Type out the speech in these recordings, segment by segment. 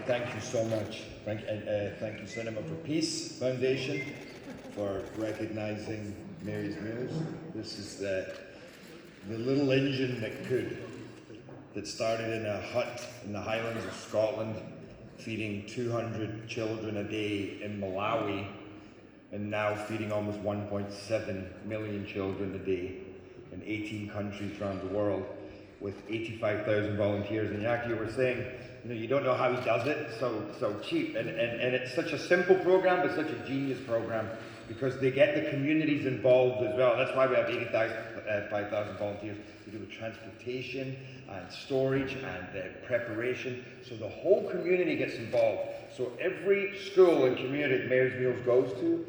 thank you so much. Thank you, Cinema for Peace Foundation, for recognizing Mary's Meals. This is the little engine that started in a hut in the Highlands of Scotland, feeding 200 children a day in Malawi, and now feeding almost 1.7 million children a day in 18 countries around the world, with 85,000 volunteers. And Jackie, you were saying, you don't know how he does it so cheap. And it's such a simple program, but such a genius program, because they get the communities involved as well. That's why we have 5,000 volunteers to do with transportation and storage and preparation. So the whole community gets involved. So every school and community that Mary's Meals goes to,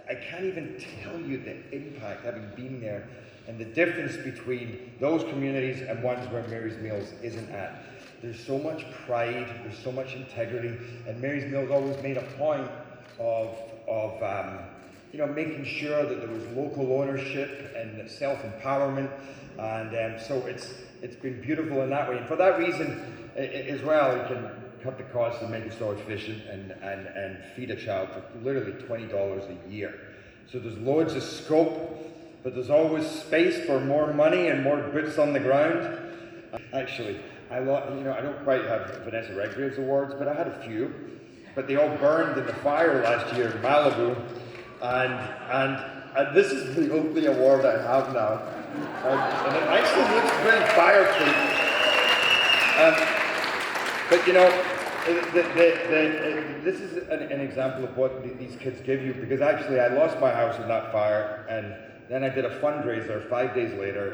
I can't even tell you the impact, having been there, and the difference between those communities and ones where Mary's Meals isn't at. There's so much pride, there's so much integrity, and Mary's Meals always made a point of making sure that there was local ownership and self-empowerment, and so it's been beautiful in that way. And for that reason, as well, you can cut the cost and make it so efficient and feed a child for literally $20 a year. So there's loads of scope, but there's always space for more money and more boots on the ground. Actually, I don't quite have Vanessa Redgrave's awards, but I had a few. But they all burned in the fire last year in Malibu, and this is the only award I have now. And it actually looks very fireproof. But this is an example of what these kids give you, because actually I lost my house in that fire, and then I did a fundraiser 5 days later,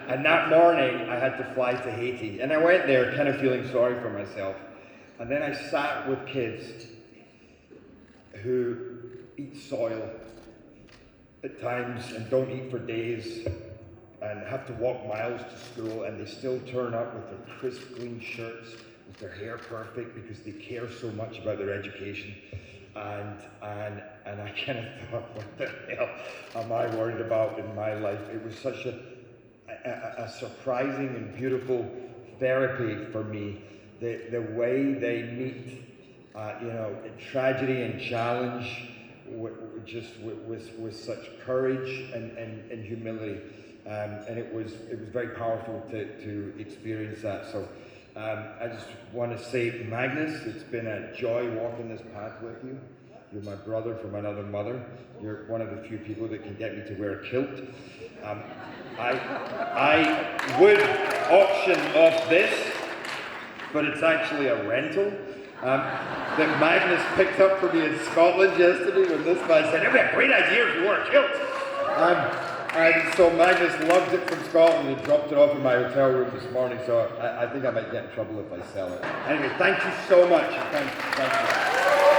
and that morning I had to fly to Haiti, and I went there kind of feeling sorry for myself, and then I sat with kids who eat soil at times and don't eat for days and have to walk miles to school, and they still turn up with their crisp clean shirts, with their hair perfect, because they care so much about their education. And I kind of thought, what the hell am I worried about in my life? It was such a surprising and beautiful therapy for me, the way they meet tragedy and challenge with such courage and humility, and it was very powerful to experience that. So I just want to say, Magnus, it's been a joy walking this path with you. You're my brother from another mother. You're one of the few people that can get me to wear a kilt. I would auction off this, but it's actually a rental that Magnus picked up for me in Scotland yesterday, when this guy said, "It'd be a great idea if you wore a kilt." And so Magnus lugged it from Scotland and dropped it off in my hotel room this morning, so I think I might get in trouble if I sell it. Anyway, thank you so much. Thank you.